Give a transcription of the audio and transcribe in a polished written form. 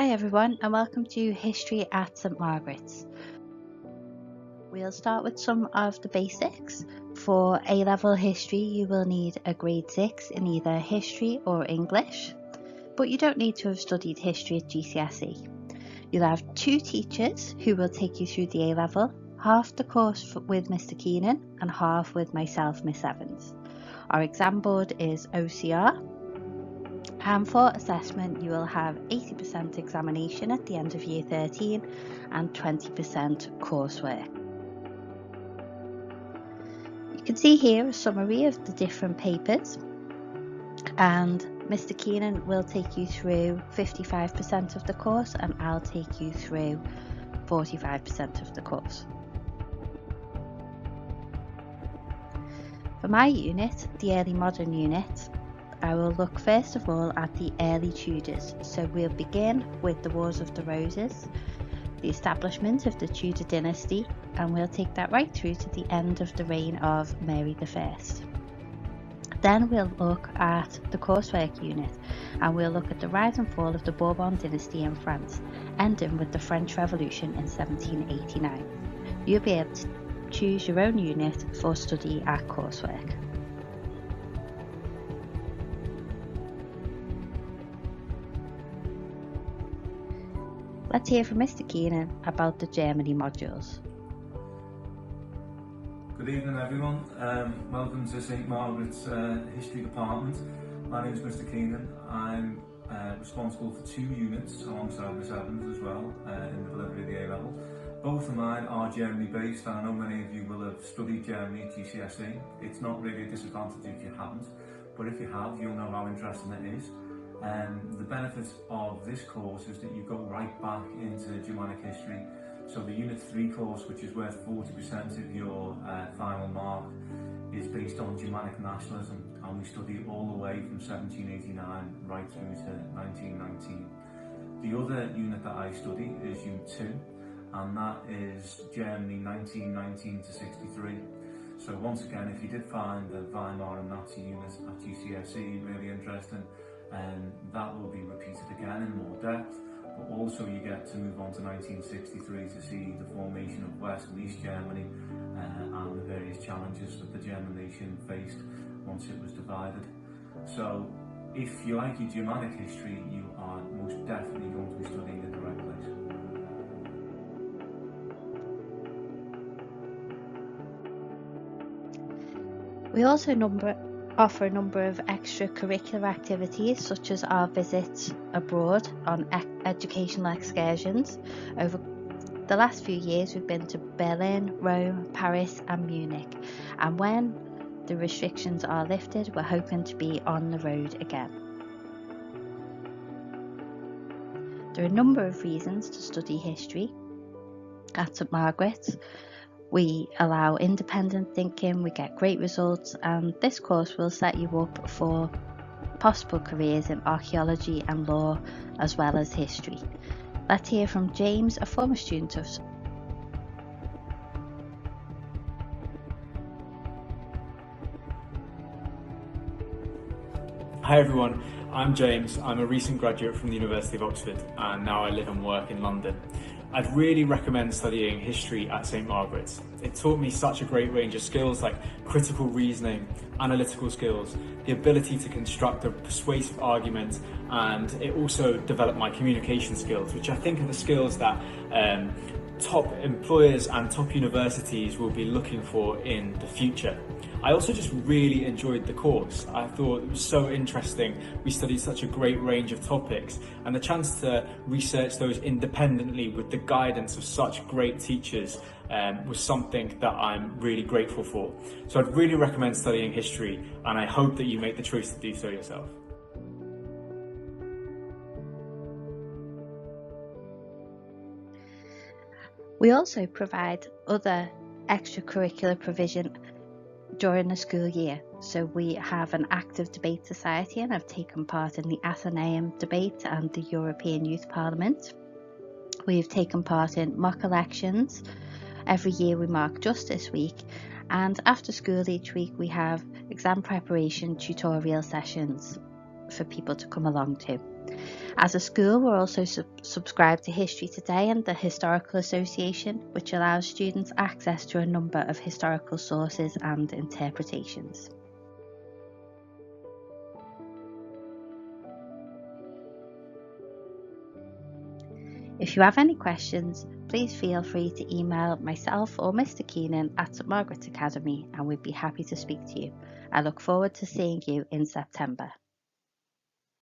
Hi everyone and welcome to History at St Margaret's. We'll start with some of the basics. For A-level history you will need a grade 6 in either history or English, but you don't need to have studied history at GCSE. You'll have 2 teachers who will take you through the A-level, half the course with Mr Keenan and half with myself, Miss Evans. Our exam board is OCR. And for assessment you will have 80% examination at the end of year 13 and 20% coursework. You can see here a summary of the different papers, and Mr Keenan will take you through 55% of the course and I'll take you through 45% of the course. For my unit, the early modern unit, I will look first of all at the early Tudors. So we'll begin with the Wars of the Roses, the establishment of the Tudor dynasty, and we'll take that right through to the end of the reign of Mary I. Then we'll look at the coursework unit and we'll look at the rise and fall of the Bourbon dynasty in France, ending with the French Revolution in 1789. You'll be able to choose your own unit for study at coursework. Let's hear from Mr Keenan about the Germany modules. Good evening everyone, welcome to St Margaret's History Department. My name is Mr Keenan. I'm responsible for 2 units alongside Miss Evans as well in the delivery of the A-level. Both of mine are Germany based and I know many of you will have studied Germany at GCSE. It's not really a disadvantage if you haven't, but if you have you'll know how interesting it is. The benefit of this course is that you go right back into Germanic history. So the Unit 3 course, which is worth 40% of your final mark, is based on Germanic nationalism, and we study all the way from 1789 right through to 1919. The other unit that I study is Unit 2, and that is Germany 1919 to 63. So once again, if you did find the Weimar and Nazi unit at GCSE really interesting, and that will be repeated again in more depth, but also you get to move on to 1963 to see the formation of West and East Germany and the various challenges that the German nation faced once it was divided. So if you like your Germanic history, you are most definitely going to be studying at the right place. We also offer a number of extracurricular activities such as our visits abroad on educational excursions. Over the last few years we've been to Berlin, Rome, Paris and Munich, and when the restrictions are lifted we're hoping to be on the road again. There are a number of reasons to study history at St Margaret's. We allow independent thinking, we get great results, and this course will set you up for possible careers in archaeology and law as well as history. Let's hear from James, a former student of Hi everyone, I'm James. I'm a recent graduate from the University of Oxford and now I live and work in London. I'd really recommend studying history at St Margaret's. It taught me such a great range of skills like critical reasoning, analytical skills, the ability to construct a persuasive argument, and it also developed my communication skills, which I think are the skills that top employers and top universities will be looking for in the future. I also just really enjoyed the course. I thought it was so interesting. We studied such a great range of topics, and the chance to research those independently with the guidance of such great teachers was something that I'm really grateful for. So I'd really recommend studying history, and I hope that you make the choice to do so yourself. We also provide other extracurricular provision during the school year. So we have an active debate society and I've taken part in the Athenaeum debate and the European Youth Parliament. We've taken part in mock elections. Every year we mark Justice Week, and after school each week we have exam preparation tutorial sessions for people to come along to. As a school, we're also subscribed to History Today and the Historical Association, which allows students access to a number of historical sources and interpretations. If you have any questions, please feel free to email myself or Mr. Keenan at St Margaret's Academy, and we'd be happy to speak to you. I look forward to seeing you in September.